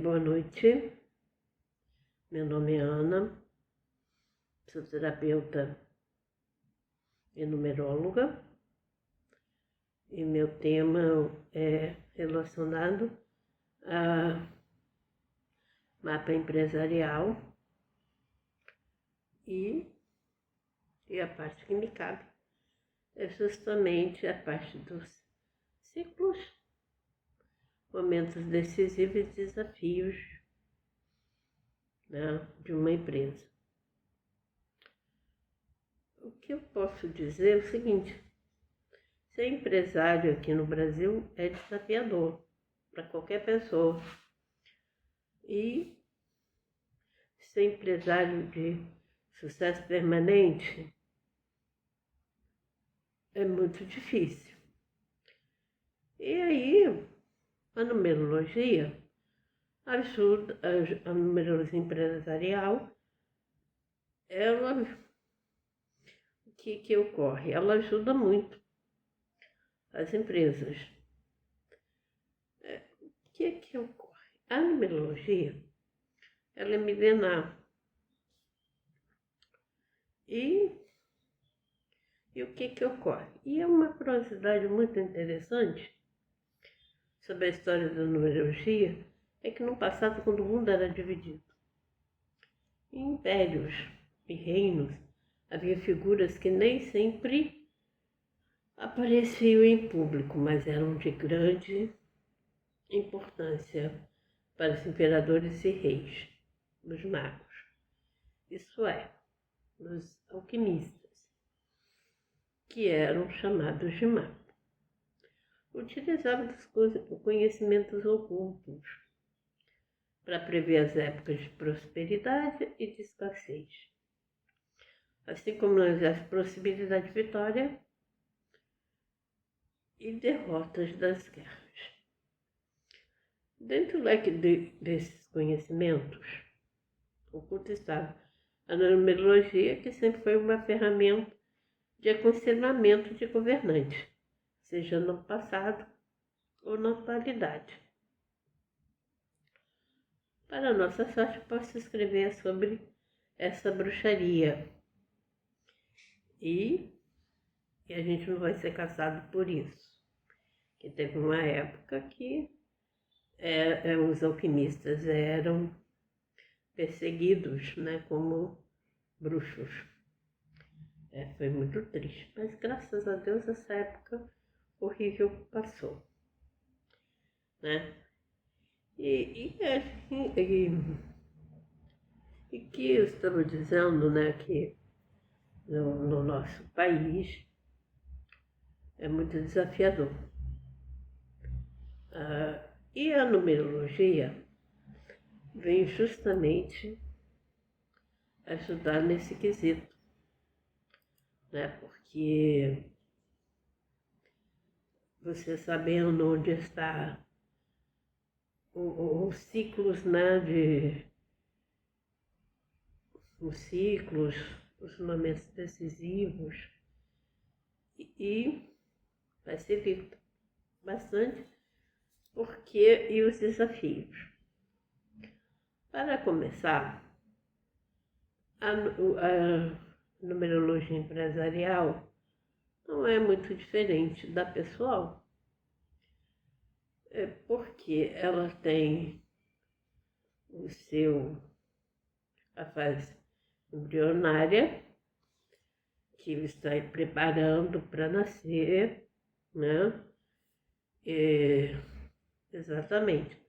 Boa noite, meu nome é Ana, sou terapeuta e numeróloga e meu tema é relacionado a mapa empresarial e a parte que me cabe é justamente a parte dos ciclos, momentos decisivos e desafios, né, de uma empresa. O que eu posso dizer é o seguinte: ser empresário aqui no Brasil é desafiador para qualquer pessoa. E ser empresário de sucesso permanente é muito difícil. E aí, a numerologia ajuda, a numerologia empresarial, o que ocorre? Ela ajuda muito as empresas. O que ocorre? A numerologia, ela é milenar. E o que ocorre? E é uma curiosidade muito interessante sobre a história da numerologia, é que no passado, quando o mundo era dividido em impérios e reinos, havia figuras que nem sempre apareciam em público, mas eram de grande importância para os imperadores e reis, os magos, isso é, os alquimistas, que eram chamados de magos. Utilizavam os conhecimentos ocultos para prever as épocas de prosperidade e de escassez, assim como as possibilidades de vitória e derrotas das guerras. Dentro do leque desses conhecimentos ocultos estava a numerologia, que sempre foi uma ferramenta de aconselhamento de governantes, seja no passado ou na atualidade. Para nossa sorte, posso escrever sobre essa bruxaria e a gente não vai ser caçado por isso. Que teve uma época que os alquimistas eram perseguidos, né, como bruxos. Foi muito triste, mas graças a Deus essa época horrível passou, né? E que eu estava dizendo, né, que no nosso país é muito desafiador. E a numerologia vem justamente ajudar nesse quesito, né? Porque você sabendo onde está os ciclos, né, os ciclos, os momentos decisivos, e facilita bastante, e os desafios. Para começar, a numerologia empresarial não é muito diferente da pessoal, porque ela tem a fase embrionária, que ele está preparando para nascer, né? Exatamente.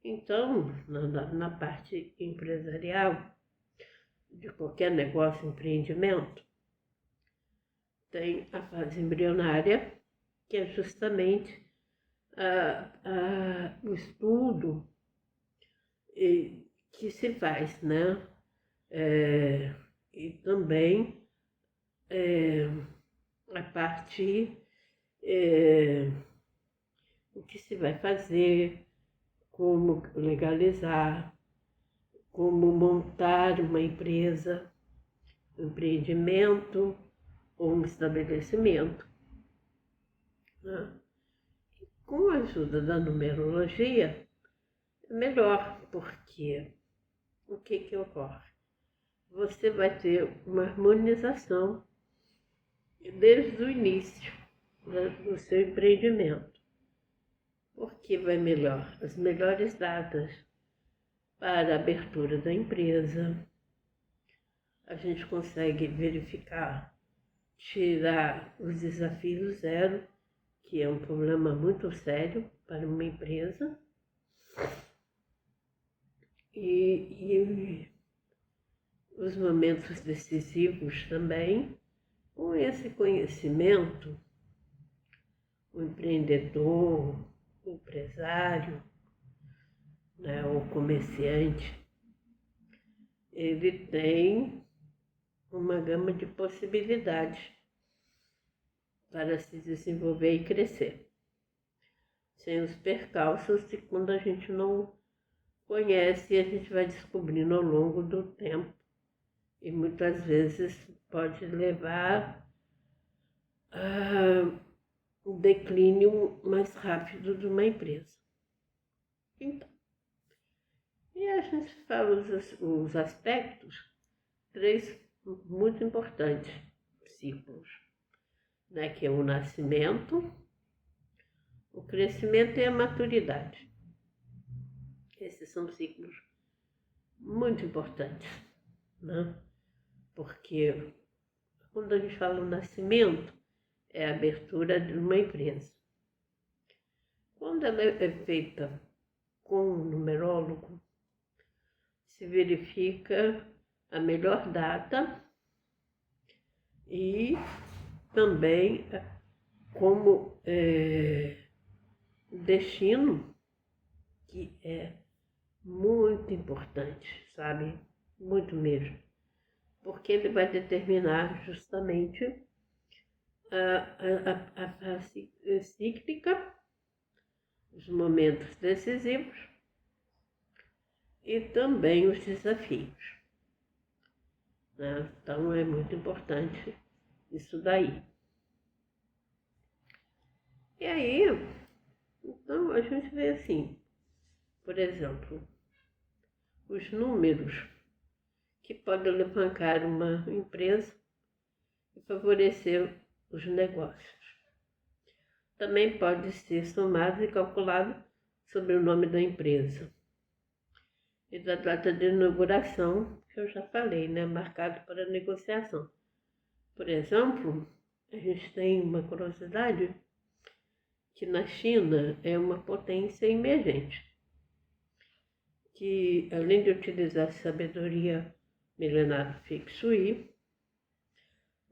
Então, na parte empresarial, de qualquer negócio, empreendimento, tem a fase embrionária, que é justamente o estudo que se faz, né? E também a parte o que se vai fazer, como legalizar, como montar uma empresa, um empreendimento ou um estabelecimento, né? Com a ajuda da numerologia, é melhor, porque o que ocorre? Você vai ter uma harmonização desde o início do seu empreendimento. Porque vai melhor? As melhores datas para a abertura da empresa. A gente consegue verificar, tirar os desafios zero, que é um problema muito sério para uma empresa. E os momentos decisivos também. Com esse conhecimento, o empreendedor, o empresário, né, o comerciante, ele tem uma gama de possibilidades para se desenvolver e crescer, sem os percalços de quando a gente não conhece e a gente vai descobrindo ao longo do tempo e muitas vezes pode levar a um declínio mais rápido de uma empresa. Então, e a gente fala os aspectos, 3 muito importantes, ciclos, né, que é o nascimento, o crescimento e a maturidade. Esses são ciclos muito importantes, né? Porque quando a gente fala o nascimento, é a abertura de uma empresa. Quando ela é feita com um numerólogo, se verifica a melhor data e também como destino, que é muito importante, sabe? Muito mesmo. Porque ele vai determinar justamente a fase cíclica, os momentos decisivos e também os desafios, né? Então é muito importante isso daí. E aí, então a gente vê assim, por exemplo, os números que podem alavancar uma empresa e favorecer os negócios. Também pode ser somado e calculado sobre o nome da empresa e da data de inauguração, que eu já falei, né, marcado para negociação. Por exemplo, a gente tem uma curiosidade que na China é uma potência emergente, que além de utilizar a sabedoria milenar do Feng Shui,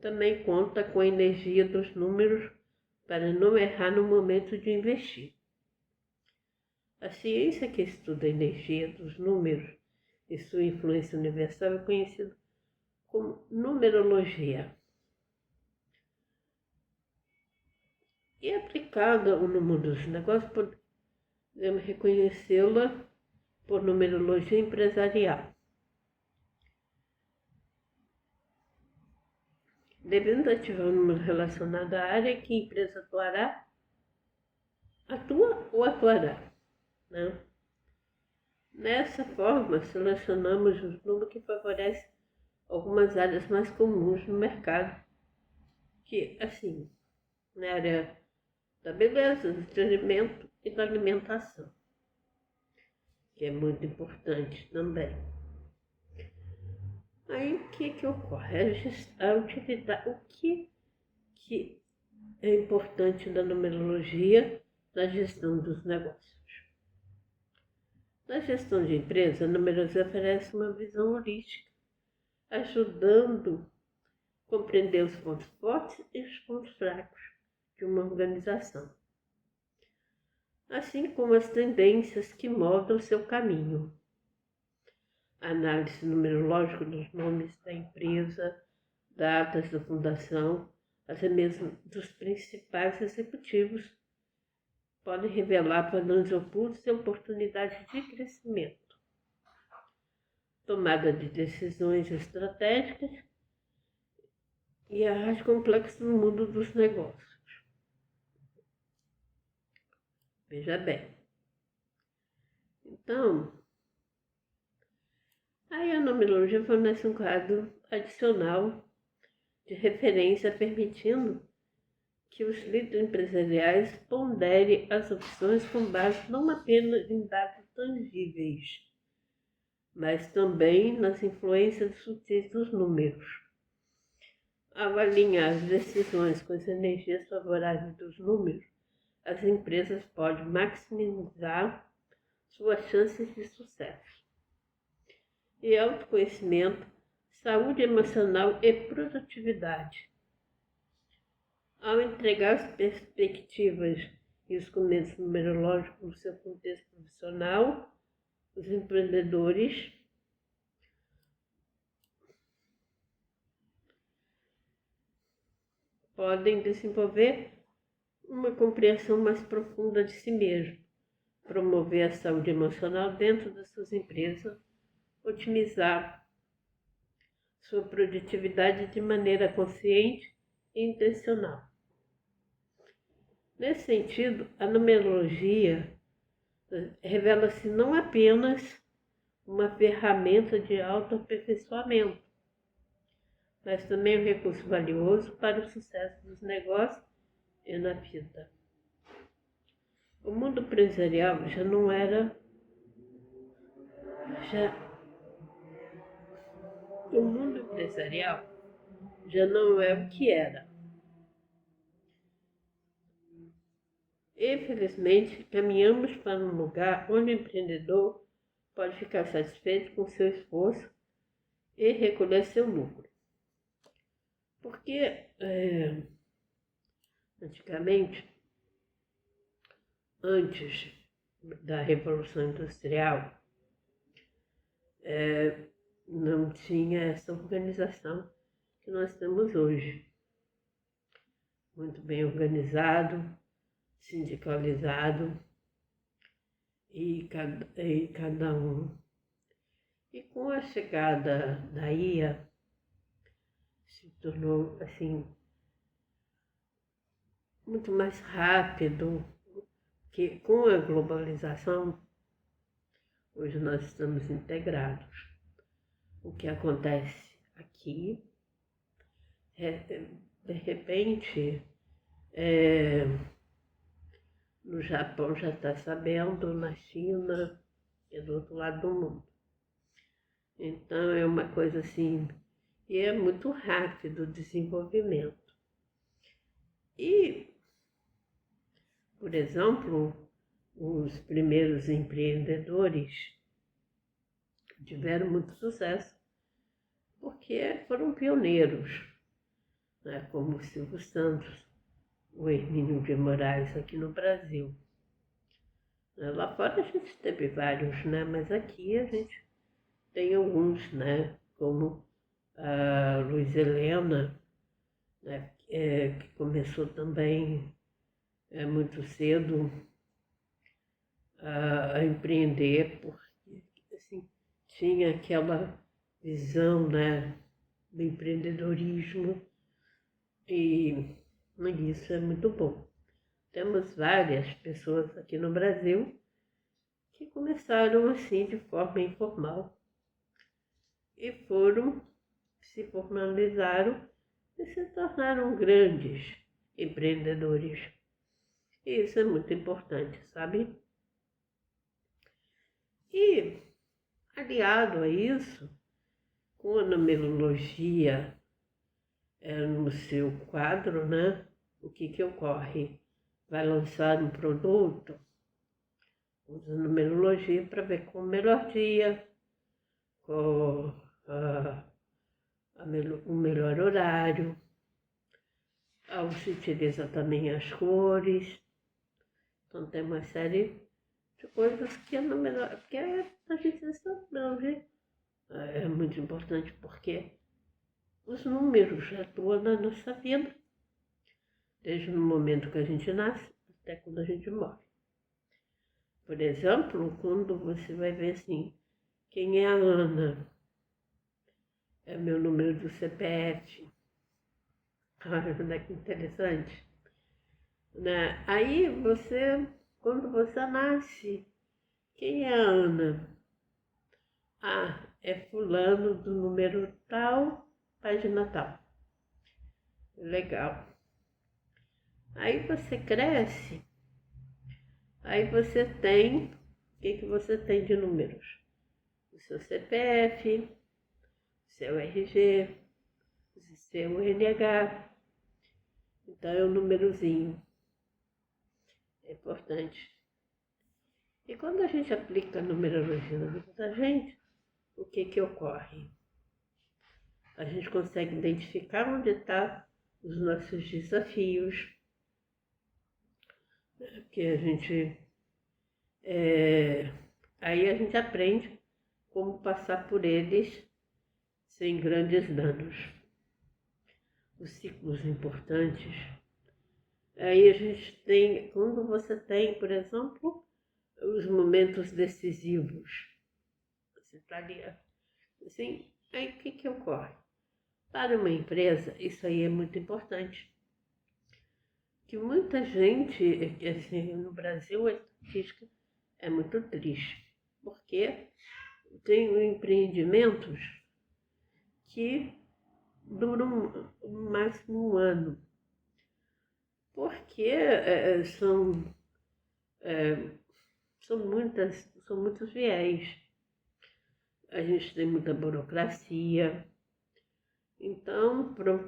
também conta com a energia dos números para não errar no momento de investir. A ciência que estuda a energia dos números e sua influência universal é conhecida como numerologia. E aplicada no mundo dos negócios, podemos reconhecê-la por numerologia empresarial. Devendo ativar um número relacionado à área que a empresa atua ou atuará, né? Dessa forma, selecionamos os números que favorecem algumas áreas mais comuns no mercado, que, assim, na área da beleza, do entretenimento e da alimentação, que é muito importante também. Aí o que ocorre? A utilidade, o que é importante da numerologia na gestão dos negócios? Na gestão de empresa, a numerologia oferece uma visão holística, ajudando a compreender os pontos fortes e os pontos fracos de uma organização, assim como as tendências que moldam o seu caminho. A análise numerológica dos nomes da empresa, datas da fundação, até mesmo dos principais executivos, podem revelar padrões ocultos e oportunidades de crescimento, tomada de decisões estratégicas e a arte complexa no mundo dos negócios. Veja bem. Então, aí a numerologia fornece um quadro adicional de referência permitindo que os líderes empresariais ponderem as opções com base não apenas em dados tangíveis, mas também nas influências sutis dos números. Ao alinhar as decisões com as energias favoráveis dos números, as empresas podem maximizar suas chances de sucesso. E autoconhecimento, saúde emocional e produtividade. Ao entregar as perspectivas e os comentários numerológicos no seu contexto profissional, os empreendedores podem desenvolver uma compreensão mais profunda de si mesmo, promover a saúde emocional dentro das suas empresas, otimizar sua produtividade de maneira consciente e intencional. Nesse sentido, a numerologia revela-se não apenas uma ferramenta de autoaperfeiçoamento, mas também um recurso valioso para o sucesso dos negócios e na vida. O mundo empresarial o mundo empresarial já não é o que era. Infelizmente, caminhamos para um lugar onde o empreendedor pode ficar satisfeito com seu esforço e recolher seu lucro. Porque antigamente, antes da Revolução Industrial, não tinha essa organização que nós temos hoje. Muito bem organizado, sindicalizado, e cada um. E com a chegada da IA, se tornou assim muito mais rápido, que com a globalização, hoje nós estamos integrados. O que acontece aqui, de repente, no Japão já está sabendo, na China, que é do outro lado do mundo. Então é uma coisa assim, e é muito rápido o desenvolvimento. E, por exemplo, os primeiros empreendedores tiveram muito sucesso, porque foram pioneiros, né? Como o Silvio Santos, o Hermínio de Moraes aqui no Brasil. Lá fora a gente teve vários, né? Mas aqui a gente tem alguns, né? Como a Luiz Helena, né? Que começou também muito cedo a empreender, porque assim, tinha aquela visão, né, do empreendedorismo, e isso é muito bom. Temos várias pessoas aqui no Brasil que começaram assim de forma informal e se formalizaram e se tornaram grandes empreendedores. E isso é muito importante, sabe? E, aliado a isso, com a numerologia no seu quadro, né? O que ocorre? Vai lançar um produto, usa a numerologia para ver com o melhor dia, com o melhor horário. Se utiliza também as cores. Então tem uma série de coisas que a numerologia é muito importante, porque os números atuam na nossa vida, desde o momento que a gente nasce até quando a gente morre. Por exemplo, quando você vai ver assim, quem é a Ana? É meu número do CPF. Olha que interessante. Né? Aí quando você nasce, Quem é a Ana? Ah, é fulano do número tal, página tal. Legal. Aí você cresce, aí você tem, o que você tem de números? O seu CPF, o seu RG, o seu NH. Então é um númerozinho. É importante. E quando a gente aplica a numerologia na vida da gente, o que ocorre? A gente consegue identificar onde estão os nossos desafios, que a gente aí a gente aprende como passar por eles sem grandes danos. Os ciclos importantes. Aí a gente tem, quando você tem, por exemplo, os momentos decisivos. Você está ali, assim, aí o que ocorre? Para uma empresa, isso aí é muito importante. Que muita gente, assim, no Brasil, a estatística é muito triste, porque tem empreendimentos que duram no máximo um ano, porque são muitos viés. A gente tem muita burocracia. Então, para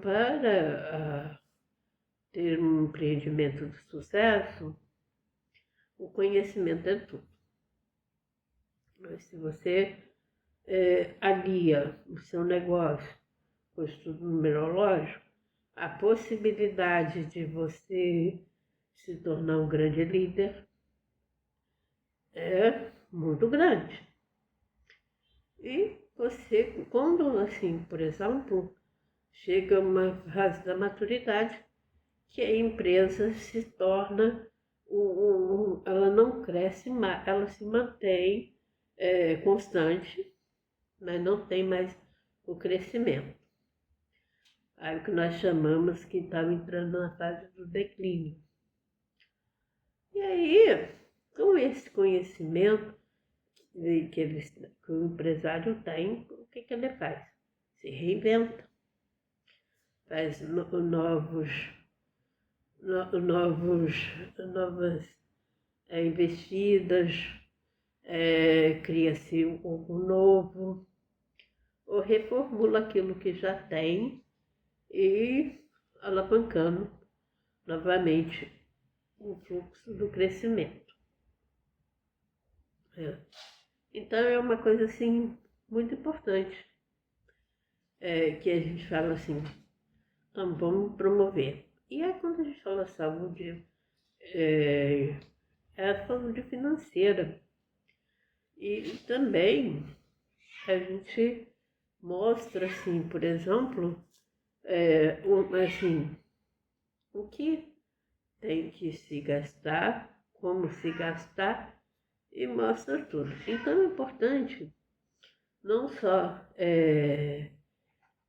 ter um empreendimento de sucesso, o conhecimento é tudo. Mas se você alia o seu negócio com o estudo numerológico, a possibilidade de você se tornar um grande líder é muito grande. E você, quando, assim, por exemplo, chega uma fase da maturidade, que a empresa se torna, ela não cresce mais, ela se mantém constante, mas não tem mais o crescimento. Aí o que nós chamamos que estava entrando na fase do declínio. E aí, com esse conhecimento que o empresário tem, o que ele faz? Se reinventa, faz novas investidas, cria-se algo novo, ou reformula aquilo que já tem e alavancando novamente o fluxo do crescimento. Então é uma coisa assim muito importante que a gente fala assim, então vamos promover. E aí quando a gente fala saúde, é a saúde financeira. E também a gente mostra assim, por exemplo, assim, o que tem que se gastar, como se gastar, e mostra tudo. Então é importante não só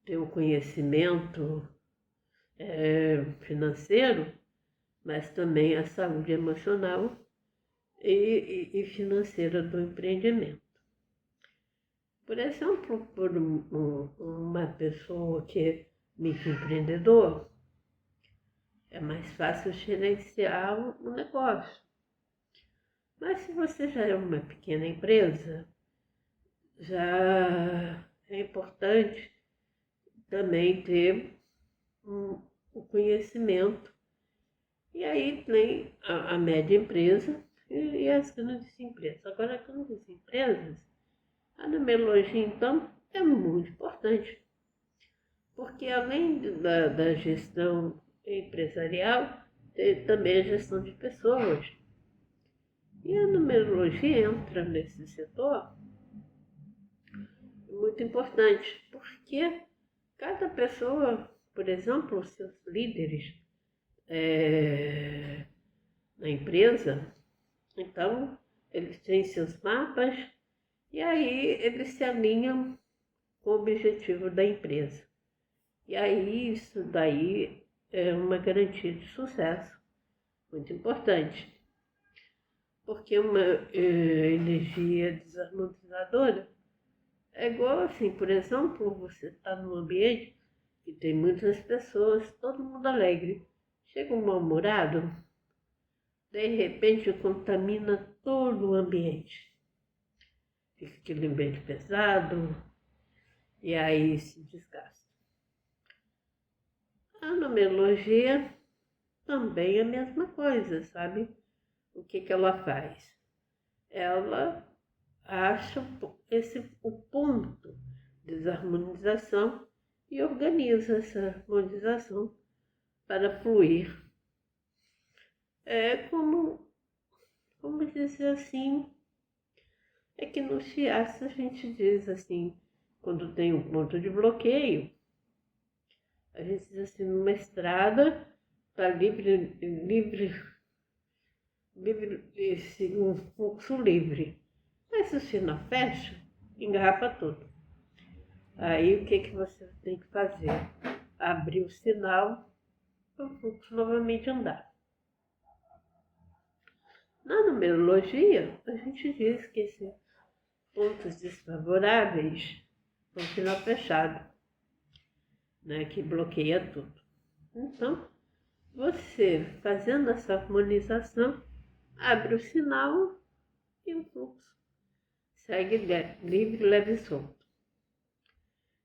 ter o conhecimento financeiro, mas também a saúde emocional e financeira do empreendimento. Por exemplo, por uma pessoa que é microempreendedor, é mais fácil gerenciar o negócio. Mas se você já é uma pequena empresa, já é importante também ter o conhecimento. E aí tem a média empresa e as grandes empresas. Agora, as grandes empresas, a numerologia, então, é muito importante. Porque além da gestão empresarial, tem também a gestão de pessoas. E a numerologia entra nesse setor muito importante, porque cada pessoa, por exemplo, os seus líderes na empresa, então eles têm seus mapas e aí eles se alinham com o objetivo da empresa. E aí isso daí é uma garantia de sucesso muito importante. Porque uma energia desarmonizadora é igual assim, por exemplo, você está num ambiente que tem muitas pessoas, todo mundo alegre. Chega um mal-humorado, de repente contamina todo o ambiente. Fica aquele ambiente pesado e aí se desgasta. A numerologia também é a mesma coisa, sabe? O que ela faz? Ela acha o ponto de desarmonização e organiza essa harmonização para fluir. É como dizer assim, é que no shiatsu a gente diz assim, quando tem um ponto de bloqueio, a gente diz assim, numa estrada está um fluxo livre. Mas se o sinal fecha, engarrafa tudo. Aí o que você tem que fazer? Abrir o sinal para o fluxo novamente andar. Na numerologia, a gente diz que esses pontos desfavoráveis são sinal fechado, né, que bloqueia tudo. Então, você fazendo essa harmonização, abre o sinal e o fluxo segue livre, leve e solto.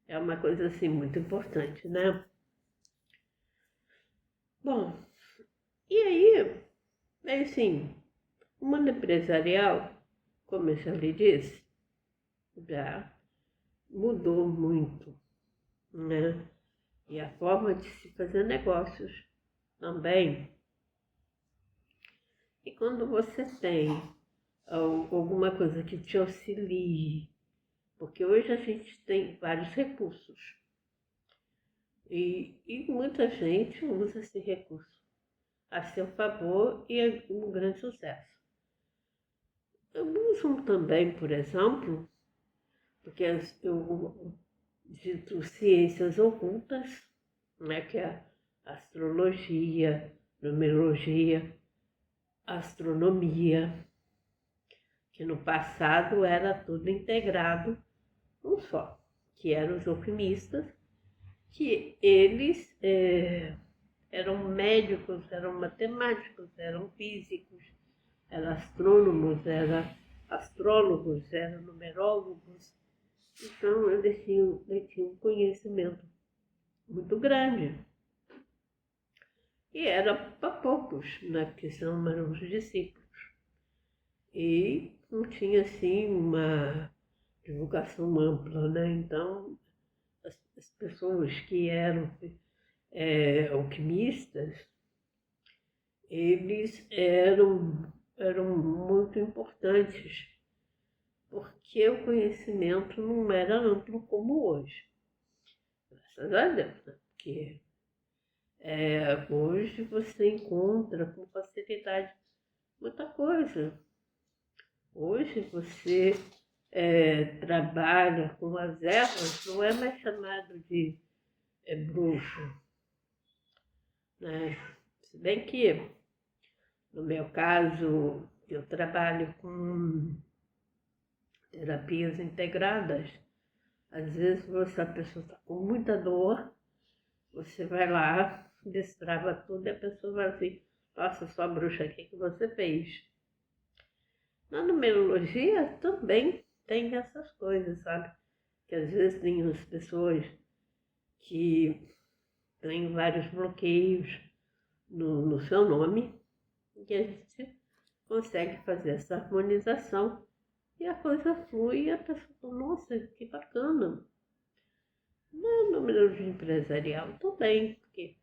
É uma coisa assim muito importante, né? Bom, e aí, assim, o mundo empresarial, como eu já lhe disse, já mudou muito, né? E a forma de se fazer negócios também. E quando você tem alguma coisa que te auxilie, porque hoje a gente tem vários recursos e muita gente usa esse recurso a seu favor e é um grande sucesso. Usam também, por exemplo, porque eu dito ciências ocultas, né, que é a astrologia, numerologia, astronomia, que no passado era tudo integrado num só, que eram os alquimistas, que eles eram médicos, eram matemáticos, eram físicos, eram astrônomos, eram astrólogos, eram numerólogos. Então eles tinham um conhecimento muito grande. E era para poucos, né? Porque senão eram os discípulos. E não tinha assim uma divulgação ampla, né? Então as pessoas que eram alquimistas, eles eram muito importantes, porque o conhecimento não era amplo como hoje. Graças a Deus, né? Porque hoje você encontra com facilidade muita coisa. Hoje você trabalha com as ervas, não é mais chamado de bruxo, né? Se bem que, no meu caso, eu trabalho com terapias integradas. Às vezes a pessoa está com muita dor, você vai lá, destrava tudo e a pessoa vai assim, nossa, sua bruxa, o que você fez? Na numerologia também tem essas coisas, sabe? Que às vezes tem as pessoas que têm vários bloqueios no seu nome e a gente consegue fazer essa harmonização e a coisa flui e a pessoa fala, nossa, que bacana. Na numerologia empresarial também, porque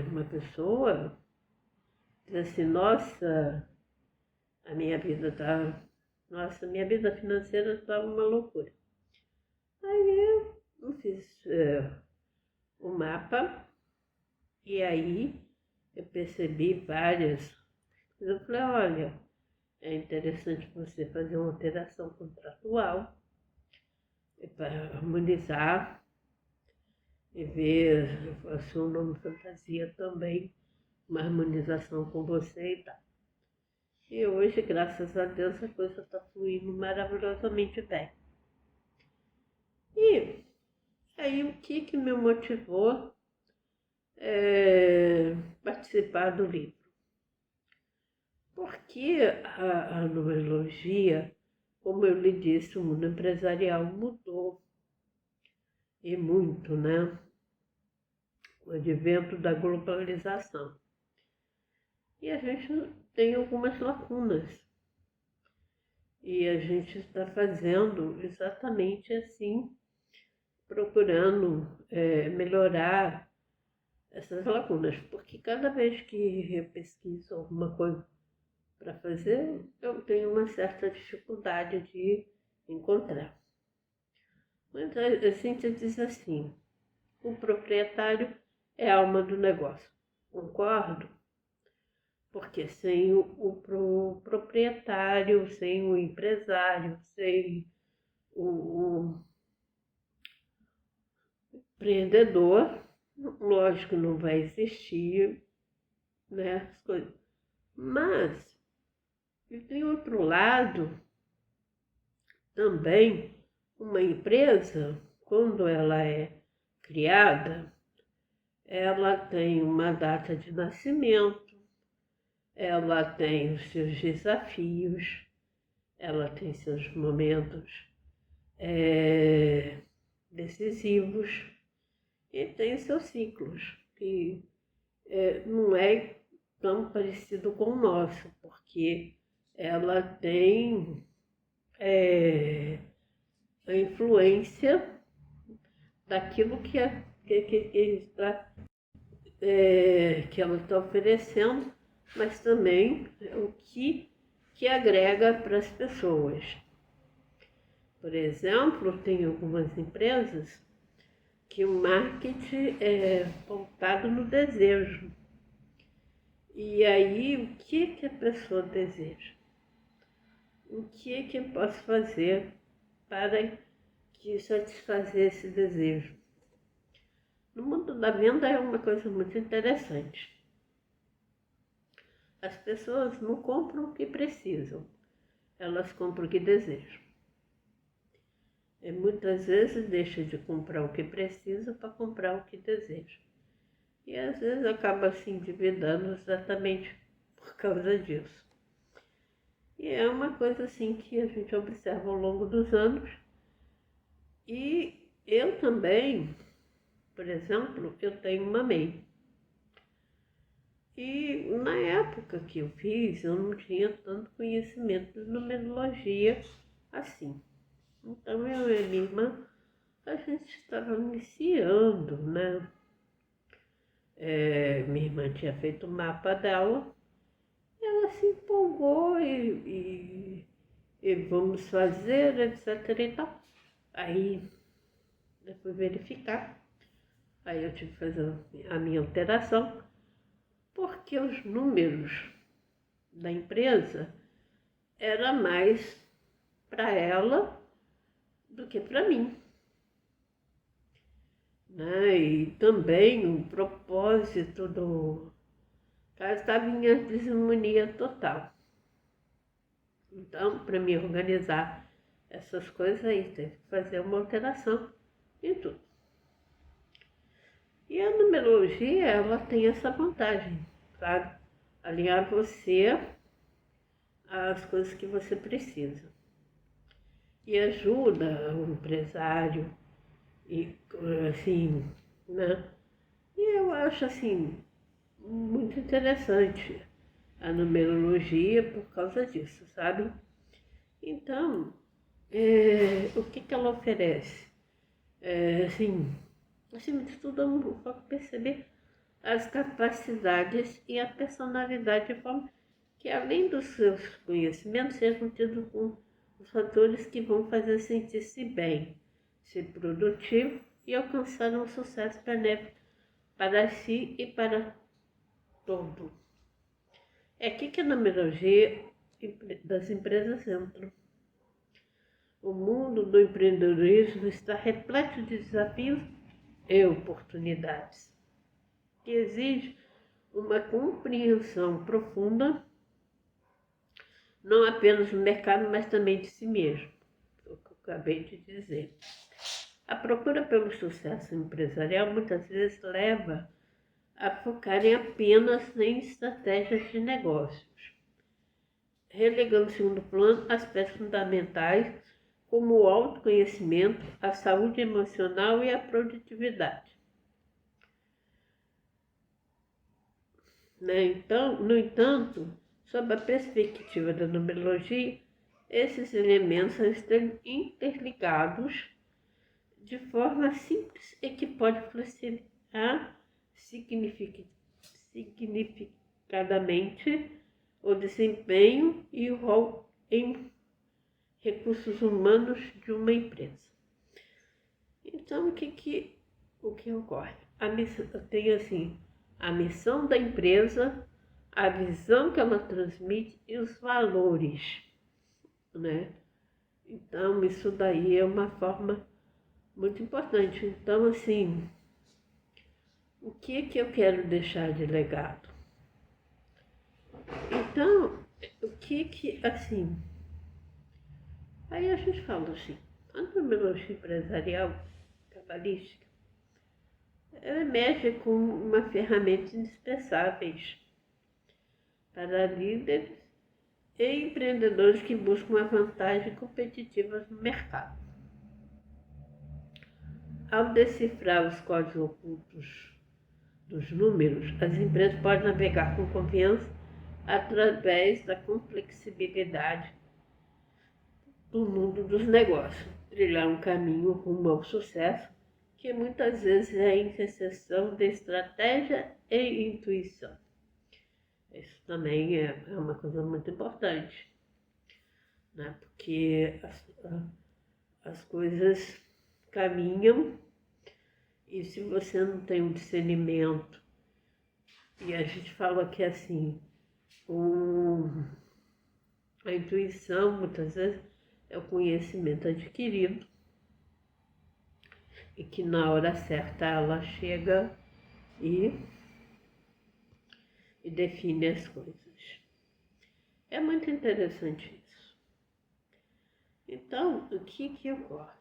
uma pessoa diz assim, nossa, a minha vida tá, nossa, minha vida financeira está uma loucura. Aí eu fiz o mapa e aí eu percebi várias. Eu falei, olha, é interessante você fazer uma alteração contratual para harmonizar e ver a sua nome fantasia também, uma harmonização com você e tal. E hoje, graças a Deus, a coisa está fluindo maravilhosamente bem. E aí, o que me motivou participar do livro? Porque a numerologia, como eu lhe disse, o mundo empresarial mudou, e muito, né? O advento da globalização. E a gente tem algumas lacunas. E a gente está fazendo exatamente assim, procurando melhorar essas lacunas. Porque cada vez que eu pesquiso alguma coisa para fazer, eu tenho uma certa dificuldade de encontrar. Mas a gente diz assim, o proprietário é a alma do negócio. Concordo? Porque sem o proprietário, sem o empresário, sem o empreendedor, lógico, não vai existir, né, as coisas. Mas, e tem outro lado, também, uma empresa, quando ela é criada, ela tem uma data de nascimento, ela tem os seus desafios, ela tem seus momentos decisivos e tem seus ciclos, que não é tão parecido com o nosso, porque ela tem a influência daquilo que ela está oferecendo, mas também o que agrega para as pessoas. Por exemplo, tem algumas empresas que o marketing é voltado no desejo. E aí, o que a pessoa deseja? O que eu posso fazer para satisfazer esse desejo? No mundo da venda é uma coisa muito interessante. As pessoas não compram o que precisam, elas compram o que desejam. E muitas vezes deixa de comprar o que precisa para comprar o que deseja. E às vezes acaba se endividando exatamente por causa disso. E é uma coisa assim que a gente observa ao longo dos anos. E eu também, por exemplo, eu tenho uma MEI. E na época que eu fiz, eu não tinha tanto conhecimento de numerologia assim. Então eu e minha irmã, a gente estava iniciando, né? Minha irmã tinha feito o mapa dela, ela se empolgou e vamos fazer, etc e tal. Aí eu fui verificar, aí eu tive que fazer a minha alteração, porque os números da empresa era mais para ela do que para mim, né? E também o propósito do caso estava em desarmonia total. Então, para me organizar essas coisas aí, teve que fazer uma alteração em tudo. E a numerologia, ela tem essa vantagem, sabe? Alinhar você às coisas que você precisa. E ajuda o empresário, e assim, né? E eu acho assim, muito interessante a numerologia por causa disso, sabe? Então, o que ela oferece? Assim, acima de tudo, eu foco perceber as capacidades e a personalidade de forma que, além dos seus conhecimentos, sejam tidos com os fatores que vão fazer sentir-se bem, ser produtivo e alcançar um sucesso benéfico para si e para todo. É aqui que a numerologia das empresas entra. O mundo do empreendedorismo está repleto de desafios e oportunidades, que exige uma compreensão profunda não apenas no mercado, mas também de si mesmo, o que eu acabei de dizer. A procura pelo sucesso empresarial muitas vezes leva a focarem apenas em estratégias de negócios, relegando em segundo plano aspectos fundamentais como o autoconhecimento, a saúde emocional e a produtividade. Então, no entanto, sob a perspectiva da numerologia, esses elementos estão interligados de forma simples e que pode facilitar significadamente o desempenho e o rol em recursos humanos de uma empresa. Então, o que ocorre? Tem assim, a missão da empresa, a visão que ela transmite e os valores, né? Então, isso daí é uma forma muito importante. Então, assim, o que eu quero deixar de legado? Então, assim, aí a gente fala assim, a numerologia empresarial cabalística, ela mexe com uma ferramenta indispensáveis para líderes e empreendedores que buscam uma vantagem competitiva no mercado. Ao decifrar os códigos ocultos dos números, as empresas podem navegar com confiança através da complexibilidade do mundo dos negócios, trilhar um caminho rumo ao sucesso que muitas vezes é a interseção de estratégia e intuição. Isso também é uma coisa muito importante, né? Porque as coisas caminham e se você não tem um discernimento, e a gente fala que assim, a intuição muitas vezes é o conhecimento adquirido e que na hora certa ela chega e define as coisas. É muito interessante isso. Então, o que ocorre?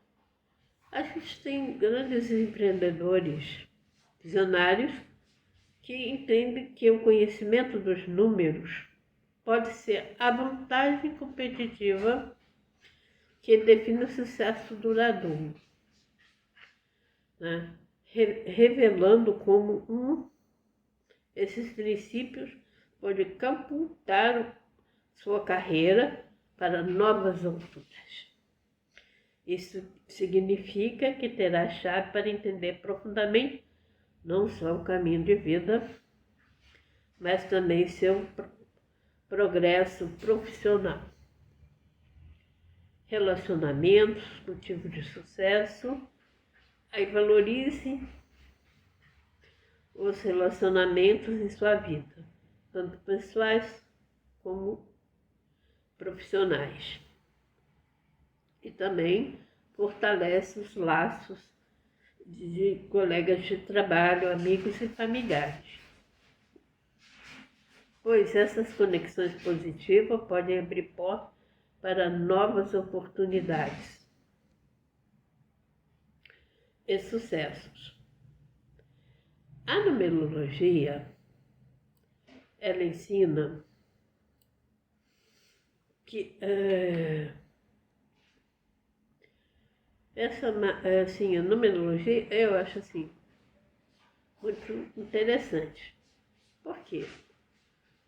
A gente tem grandes empreendedores visionários que entendem que o conhecimento dos números pode ser a vantagem competitiva que define o sucesso duradouro, né? Revelando como esses princípios podem catapultar sua carreira para novas alturas. Isso significa que terá a chave para entender profundamente não só o caminho de vida, mas também seu progresso profissional. Relacionamentos, motivo de sucesso. Aí valorize os relacionamentos em sua vida, tanto pessoais como profissionais. E também fortalece os laços de colegas de trabalho, amigos e familiares. Pois essas conexões positivas podem abrir portas para novas oportunidades e sucessos. A numerologia, ela ensina que a numerologia eu acho assim muito interessante. Por quê?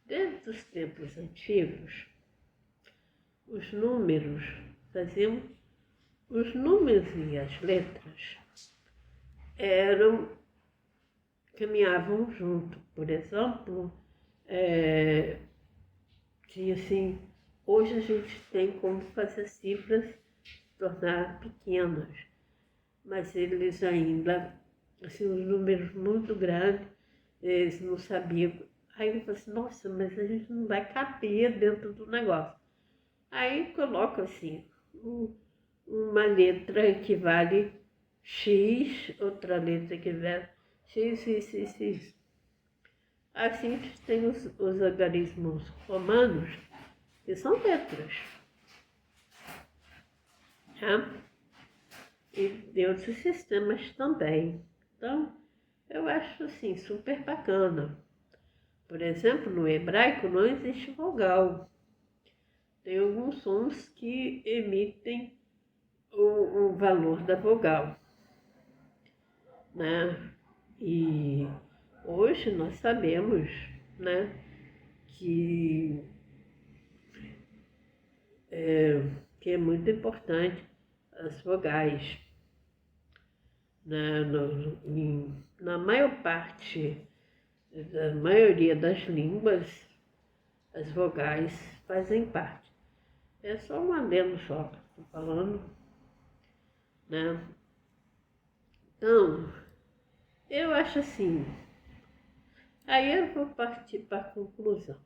Desde os tempos antigos, os números e as letras caminhavam junto. Por exemplo, tinha assim, hoje a gente tem como fazer cifras se tornar pequenas, mas eles ainda, assim, os números muito grandes, eles não sabiam. Aí eu falei assim, nossa, mas a gente não vai caber dentro do negócio. Aí coloca assim, uma letra equivale X, outra letra equivale X. Assim tem os algarismos romanos, que são letras, tá? E de outros sistemas também. Então, eu acho assim super bacana. Por exemplo, no hebraico não existe vogal. Tem alguns sons que emitem o valor da vogal, né? E hoje nós sabemos, né, que que é muito importante as vogais. Na maior parte, da maioria das línguas, as vogais fazem parte. É só um adendo só que estou falando, né? Então, eu acho assim, aí eu vou partir para a conclusão,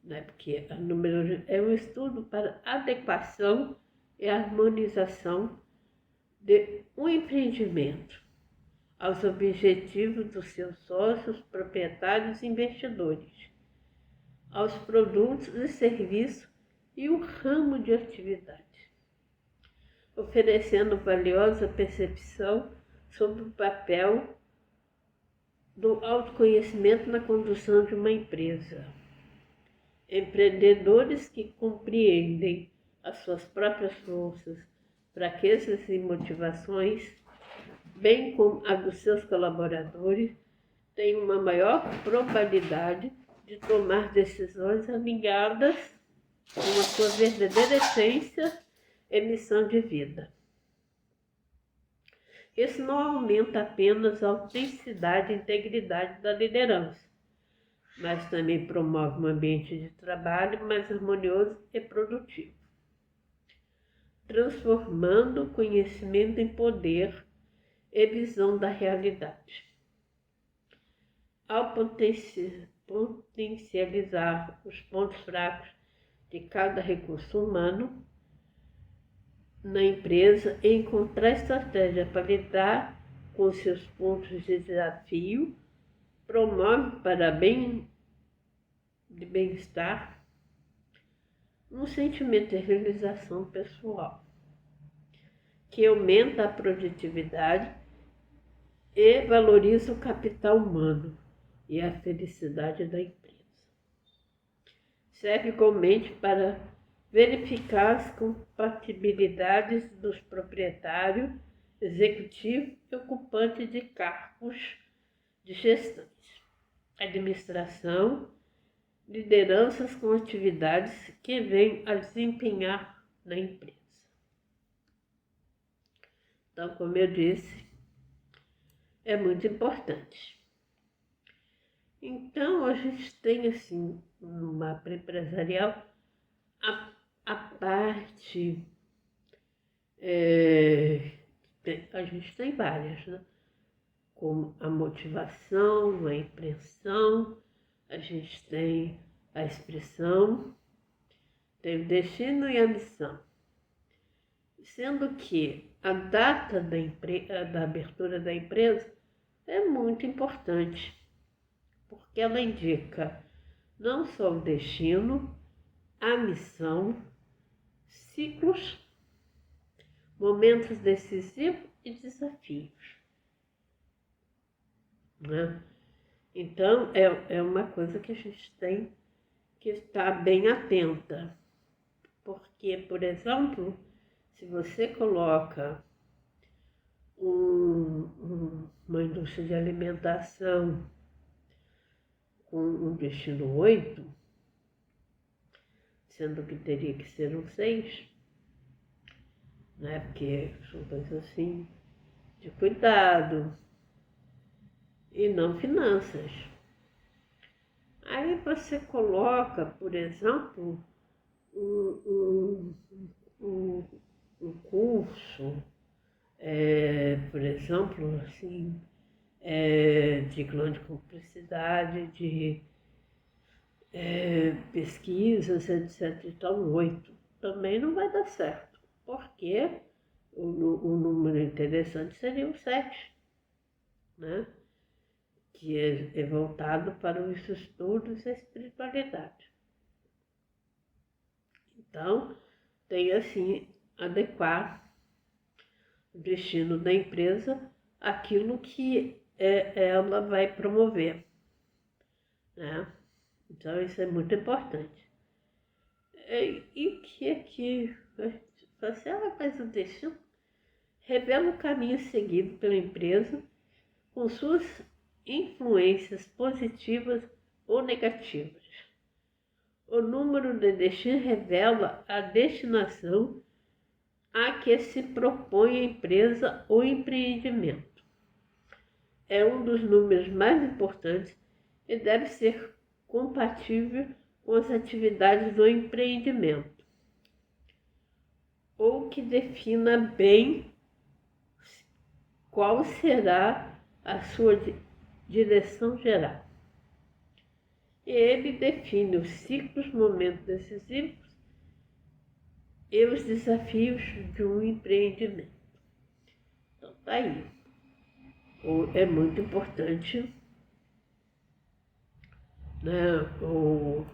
né? Porque a numerologia é um estudo para adequação e harmonização de um empreendimento aos objetivos dos seus sócios, proprietários e investidores, aos produtos e serviços e o ramo de atividade, oferecendo valiosa percepção sobre o papel do autoconhecimento na condução de uma empresa. Empreendedores que compreendem as suas próprias forças, fraquezas e motivações, bem como a dos seus colaboradores, têm uma maior probabilidade de tomar decisões alinhadas com a sua verdadeira essência e missão de vida. Isso não aumenta apenas a autenticidade e integridade da liderança, mas também promove um ambiente de trabalho mais harmonioso e produtivo, transformando o conhecimento em poder e visão da realidade. Ao potencializar os pontos fracos de cada recurso humano na empresa e encontrar estratégia para lidar com seus pontos de desafio, promove para de bem-estar um sentimento de realização pessoal, que aumenta a produtividade e valoriza o capital humano e a felicidade da empresa. Serve igualmente para verificar as compatibilidades dos proprietários, executivos e ocupantes de cargos de gestão, administração, lideranças com atividades que vêm a desempenhar na empresa. Então, como eu disse, é muito importante. Então, a gente tem, assim, no mapa empresarial, a parte, a gente tem várias, né? Como a motivação, a impressão, a gente tem a expressão, tem o destino e a missão. Sendo que a data da abertura da empresa é muito importante, porque ela indica não só o destino, a missão, ciclos, momentos decisivos e desafios, né? Então, é uma coisa que a gente tem que estar bem atenta, porque, por exemplo, se você coloca uma indústria de alimentação com um destino 8, sendo que teria que ser um 6, né? Porque são coisas assim de cuidado e não finanças. Aí você coloca, por exemplo, um curso, por exemplo, assim, de grande complexidade, de pesquisas, etc. Então, 8 também não vai dar certo, porque o número interessante seria o 7, né? Que é voltado para os estudos e a espiritualidade. Então, tem assim adequar o destino da empresa àquilo que ela vai promover, né? Então, isso é muito importante. E o que é que você faz o destino? Revela o caminho seguido pela empresa com suas influências positivas ou negativas. O número de destino revela a destinação a que se propõe a empresa ou empreendimento. É um dos números mais importantes e deve ser compatível com as atividades do empreendimento, ou que defina bem qual será a sua direção geral. E ele define os ciclos, momentos decisivos e os desafios de um empreendimento. Então, tá aí. É muito importante, né, o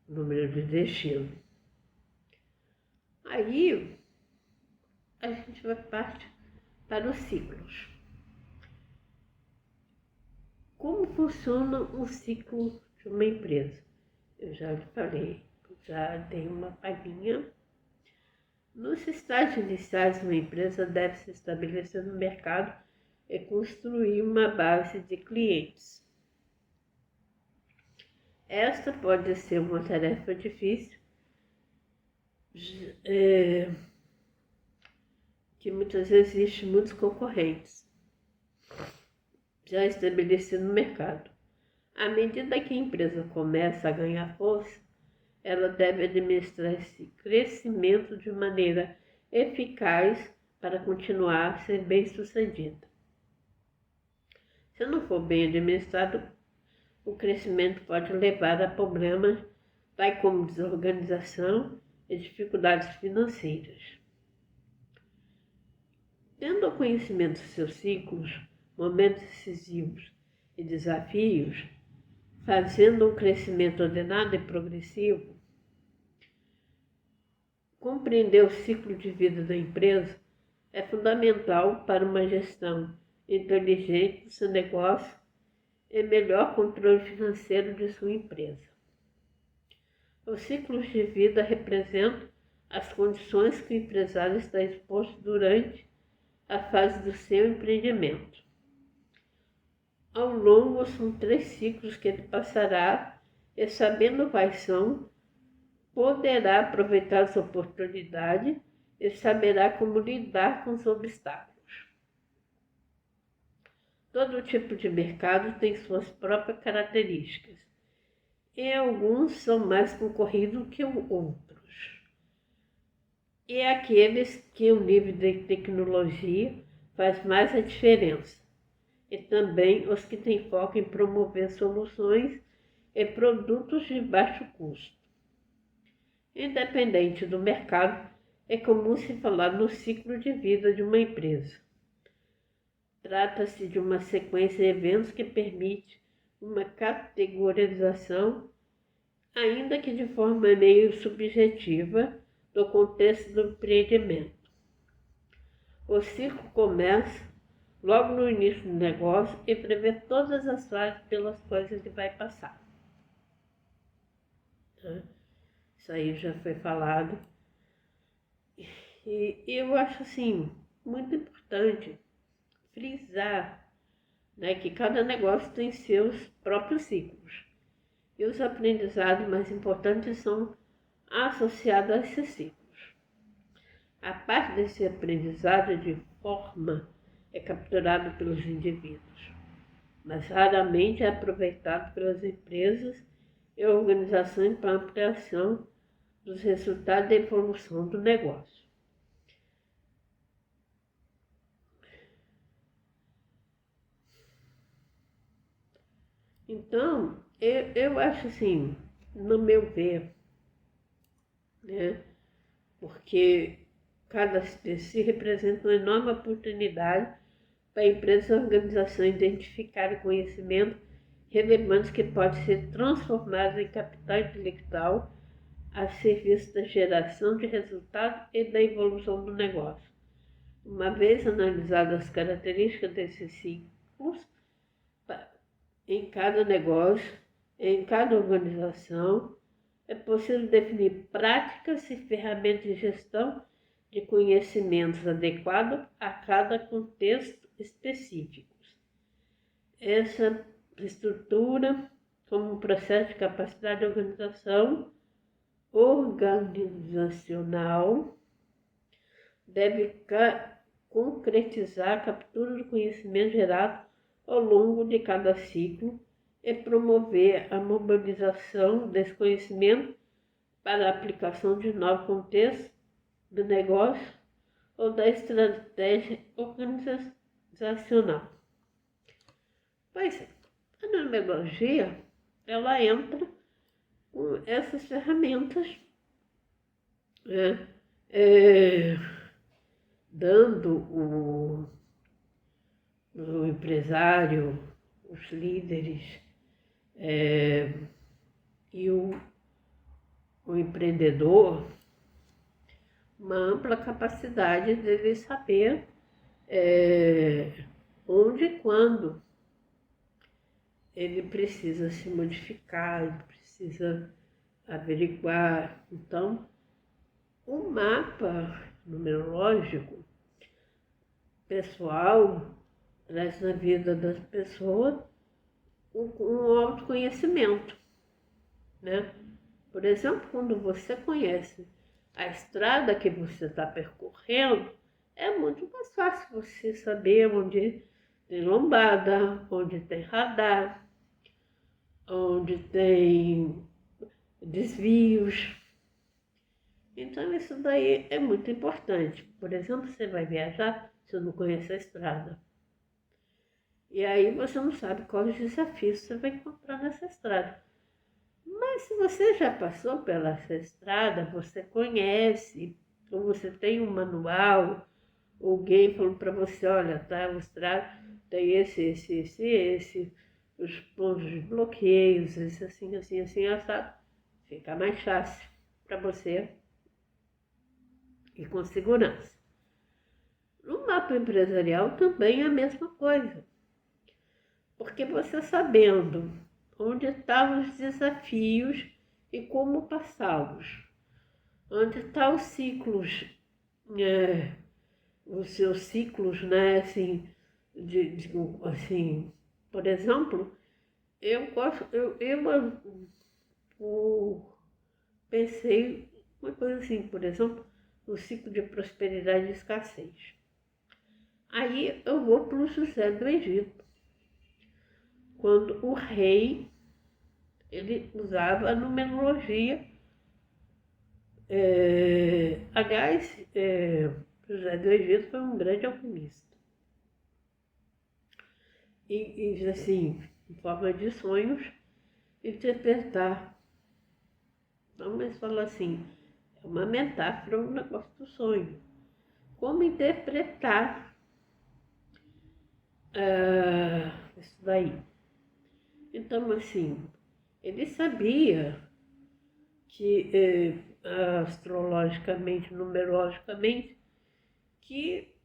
número de destino. Aí, a gente vai partir para os ciclos. Como funciona um ciclo de uma empresa? Eu já lhe falei, já dei uma palhinha. Nos estágios iniciais de uma empresa deve se estabelecer no mercado e construir uma base de clientes. Esta pode ser uma tarefa difícil, que muitas vezes existem muitos concorrentes já estabelecidos no mercado. À medida que a empresa começa a ganhar força, ela deve administrar esse crescimento de maneira eficaz para continuar a ser bem-sucedida. Se não for bem administrado, o crescimento pode levar a problemas tais como desorganização e dificuldades financeiras. Tendo conhecimento dos seus ciclos, momentos decisivos e desafios, fazendo um crescimento ordenado e progressivo, compreender o ciclo de vida da empresa é fundamental para uma gestão inteligente do seu negócio e melhor controle financeiro de sua empresa. Os ciclos de vida representam as condições que o empresário está exposto durante a fase do seu empreendimento. Ao longo, são 3 ciclos que ele passará e, sabendo quais são, poderá aproveitar as oportunidades e saberá como lidar com os obstáculos. Todo tipo de mercado tem suas próprias características e alguns são mais concorridos que outros. E aqueles que o nível de tecnologia faz mais a diferença. E também os que têm foco em promover soluções e produtos de baixo custo. Independente do mercado, é comum se falar no ciclo de vida de uma empresa. Trata-se de uma sequência de eventos que permite uma categorização, ainda que de forma meio subjetiva, do contexto do empreendimento. O ciclo começa logo no início do negócio e prevê todas as fases pelas quais ele vai passar. Isso aí já foi falado. E eu acho assim, muito importante frisar, né, que cada negócio tem seus próprios ciclos. E os aprendizados mais importantes são associados a esses ciclos. A parte desse aprendizado de forma é capturado pelos indivíduos, mas raramente é aproveitado pelas empresas e organizações para ampliação dos resultados da evolução do negócio. Então, eu acho assim, no meu ver, né, porque cada espécie representa uma enorme oportunidade para a empresa e a organização identificar conhecimento relevante que pode ser transformado em capital intelectual a serviço da geração de resultado e da evolução do negócio. Uma vez analisadas as características desses ciclos, em cada negócio, em cada organização, é possível definir práticas e ferramentas de gestão de conhecimentos adequados a cada contexto específico. Essa estrutura, como um processo de capacidade de organizacional, deve concretizar a captura do conhecimento gerado ao longo de cada ciclo e promover a mobilização desse conhecimento para a aplicação de novos contextos do negócio ou da estratégia organizacional. Pois é, a numerologia, ela entra com essas ferramentas, né? Dando o empresário, os líderes e o empreendedor uma ampla capacidade de ele saber onde e quando ele precisa se modificar, ele precisa averiguar. Então, o mapa numerológico pessoal traz na vida das pessoas um autoconhecimento, né? Por exemplo, quando você conhece a estrada que você está percorrendo, é muito mais fácil você saber onde tem lombada, onde tem radar, onde tem desvios. Então isso daí é muito importante. Por exemplo, você vai viajar, você não conhece a estrada. E aí você não sabe quais desafios você vai encontrar nessa estrada. Mas se você já passou pela essa estrada, você conhece, ou você tem um manual, alguém falando para você, olha, tá, a estrada tem esse, os pontos de bloqueios, esse assim, assado, fica mais fácil para você e com segurança. No mapa empresarial também é a mesma coisa, porque você sabendo onde estão os desafios e como passá-los, onde estão os ciclos, os seus ciclos, né, assim, assim, por exemplo, eu pensei uma coisa assim, por exemplo, no ciclo de prosperidade e escassez. Aí eu vou para o José do Egito, quando o rei, ele usava a numerologia. Aliás, José do Egito foi um grande alquimista. E assim, em forma de sonhos, interpretar. Então, mas fala assim, é uma metáfora, um negócio do sonho. Como interpretar isso daí? Então, assim, ele sabia que astrologicamente, numerologicamente, que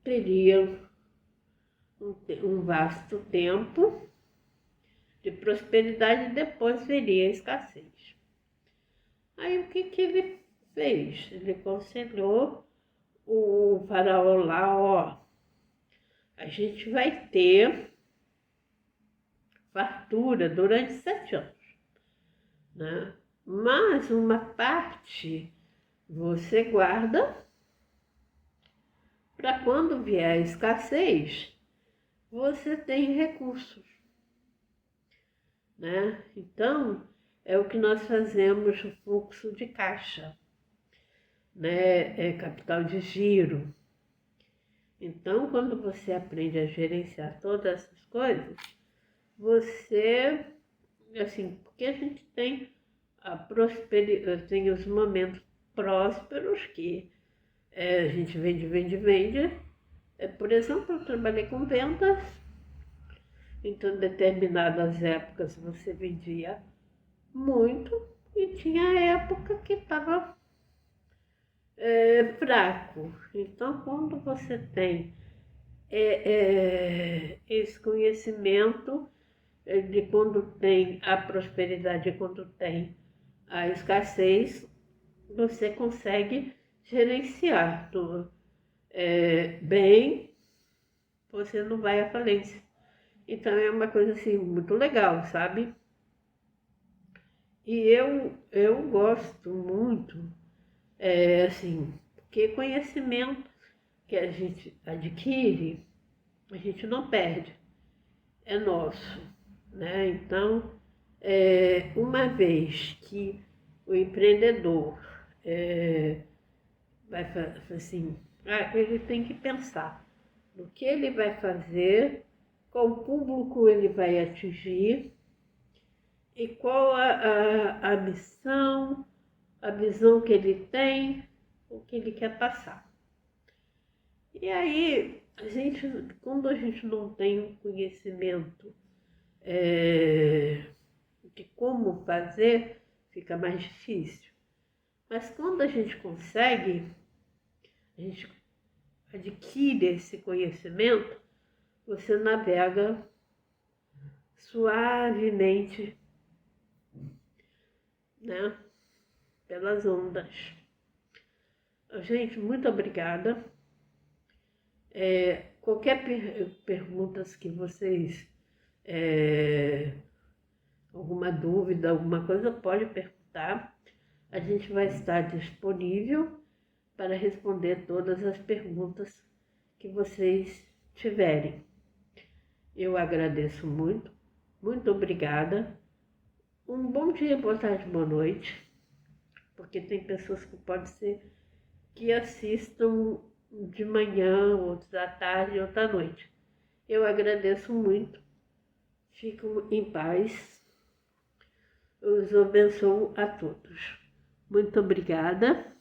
teria um vasto tempo de prosperidade e depois viria a escassez. Aí o que ele fez? Ele aconselhou o faraó lá, ó, a gente vai ter fartura durante 7 anos, né? Mas uma parte você guarda para quando vier a escassez, você tem recursos, né? Então, é o que nós fazemos o fluxo de caixa, né? É capital de giro. Então, quando você aprende a gerenciar todas essas coisas, você, assim, porque a gente tem a prosperidade, tem os momentos prósperos que a gente vende. Por exemplo, eu trabalhei com vendas, então em determinadas épocas você vendia muito, e tinha época que estava fraco. Então, quando você tem esse conhecimento de quando tem a prosperidade e quando tem a escassez, você consegue gerenciar tudo bem, você não vai à falência. Então é uma coisa assim muito legal, sabe? E eu gosto muito, assim, porque conhecimento que a gente adquire, a gente não perde, é nosso, né? Então, uma vez que o empreendedor vai assim, ele tem que pensar no que ele vai fazer, qual público ele vai atingir e qual a missão, a visão que ele tem, o que ele quer passar. E aí, quando a gente não tem um conhecimento de como fazer, fica mais difícil. Mas quando a gente consegue, a gente adquire esse conhecimento, você navega suavemente, né, pelas ondas. Gente, muito obrigada. Qualquer perguntas que vocês, alguma dúvida, alguma coisa, pode perguntar. A gente vai estar disponível para responder todas as perguntas que vocês tiverem. Eu agradeço muito, muito obrigada. Um bom dia, boa tarde, boa noite, porque tem pessoas que pode ser que assistam de manhã, outros à tarde, outra à noite. Eu agradeço muito, fico em paz, eu os abençoo a todos. Muito obrigada.